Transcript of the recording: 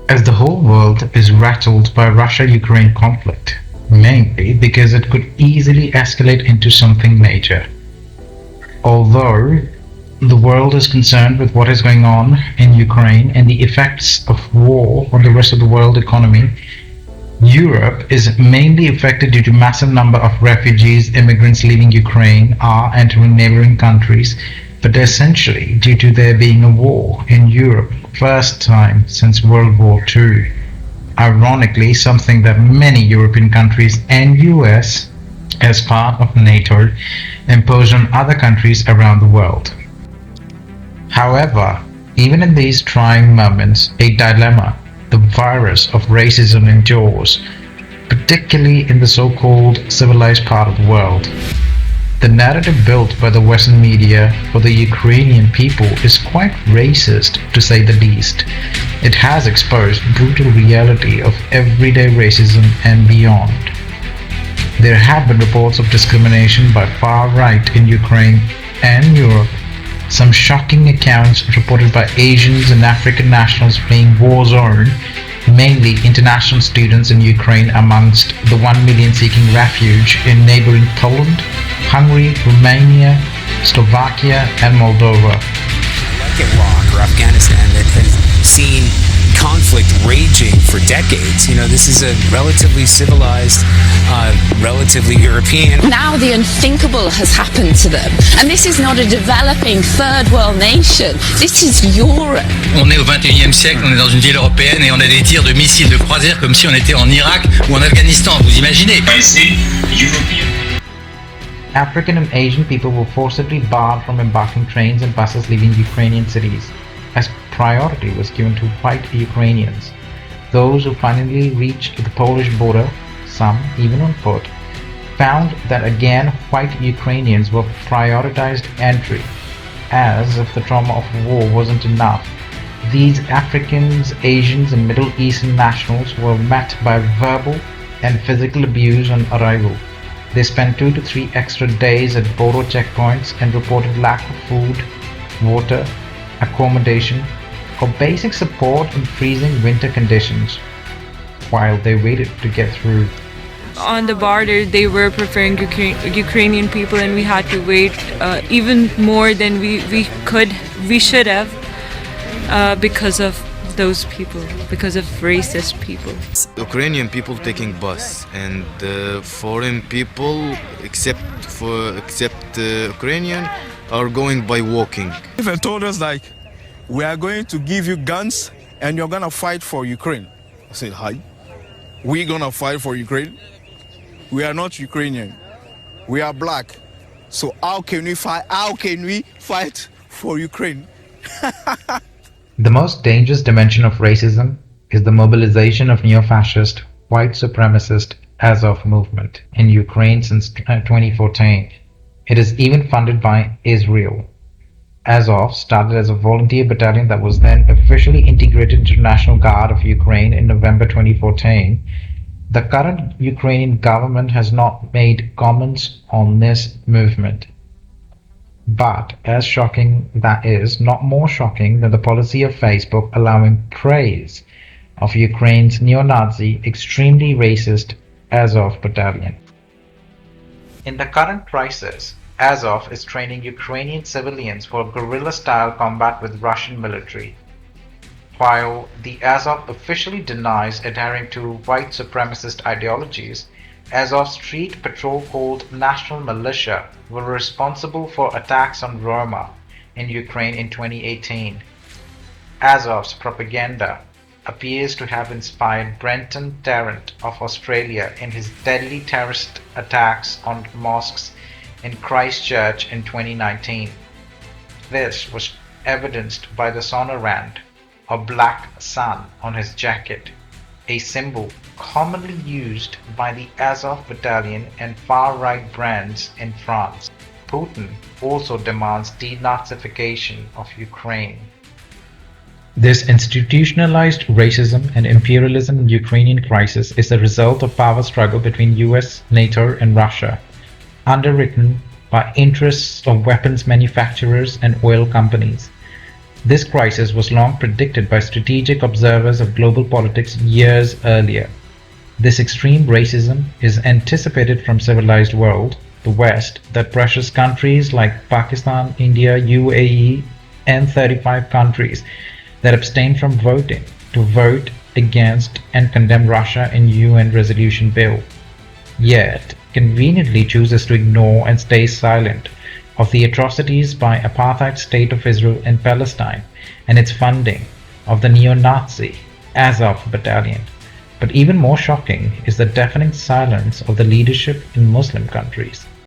as the whole world is rattled by Russia-Ukraine conflict, mainly because it could easily escalate into something major. Although the world is concerned with what is going on in Ukraine and the effects of war on the rest of the world economy, Europe is mainly affected due to massive number of refugees, immigrants leaving Ukraine are entering neighboring countries, but essentially due to there being a war in Europe first time since World War II. Ironically, something that many European countries and US as part of NATO imposed on other countries around the world. However, even in these trying moments, a dilemma, the virus of racism endures, particularly in the so-called civilized part of the world. The narrative built by the Western media for the Ukrainian people is quite racist, to say the least. It has exposed brutal reality of everyday racism and beyond. There have been reports of discrimination by far right in Ukraine and Europe. Some shocking accounts reported by Asians and African nationals fleeing war zone, mainly international students in Ukraine amongst the 1 million seeking refuge in neighboring Poland, Hungary, Romania, Slovakia and Moldova. Like Iraq or Afghanistan that have seen conflict raging for decades. This is a relatively civilized, relatively European. Now the unthinkable has happened to them. And this is not a developing third world nation. This is Europe. On est au 21e siècle, on est dans une ville européenne et on a des tirs de missiles de croisière comme si on était en Irak ou en Afghanistan, vous imaginez? African and Asian people were forcibly barred from embarking trains and buses leaving Ukrainian cities, as priority was given to white Ukrainians. Those who finally reached the Polish border, some even on foot, found that again white Ukrainians were prioritized entry, as if the trauma of war wasn't enough. These Africans, Asians and Middle Eastern nationals were met by verbal and physical abuse on arrival. They spent 2 to 3 extra days at border checkpoints and reported lack of food, water, accommodation, or basic support in freezing winter conditions while they waited to get through. On the border, they were preferring Ukrainian people, and we had to wait even more than we should have because of those people, because of racist people. Ukrainian people taking bus, and foreign people, except Ukrainian, are going by walking. They told us like, we are going to give you guns and you're gonna fight for Ukraine. I said, hi, we gonna fight for Ukraine? We are not Ukrainian. We are black. So how can we fight? How can we fight for Ukraine? The most dangerous dimension of racism is the mobilization of neo-fascist, white supremacist Azov movement in Ukraine since 2014. It is even funded by Israel. Azov started as a volunteer battalion that was then officially integrated into the National Guard of Ukraine in November 2014. The current Ukrainian government has not made comments on this movement. But as shocking that is, not more shocking than the policy of Facebook allowing praise of Ukraine's neo-Nazi, extremely racist Azov battalion. In the current crisis, Azov is training Ukrainian civilians for guerrilla-style combat with Russian military. While the Azov officially denies adhering to white supremacist ideologies, Azov's street patrol called National Militia were responsible for attacks on Roma in Ukraine in 2018. Azov's propaganda appears to have inspired Brenton Tarrant of Australia in his deadly terrorist attacks on mosques in Christchurch in 2019. This was evidenced by the sonorant, or black sun, on his jacket, a symbol commonly used by the Azov battalion and far-right brands in France. Putin also demands denazification of Ukraine. This institutionalized racism and imperialism in the Ukrainian crisis is the result of power struggle between US, NATO and Russia, underwritten by interests of weapons manufacturers and oil companies. This crisis was long predicted by strategic observers of global politics years earlier. This extreme racism is anticipated from civilized world, the West, that pressures countries like Pakistan, India, UAE, and 35 countries that abstain from voting to vote against and condemn Russia in UN resolution bill, yet conveniently chooses to ignore and stay silent of the atrocities by apartheid state of Israel in Palestine and its funding of the neo-Nazi Azov battalion. But even more shocking is the deafening silence of the leadership in Muslim countries.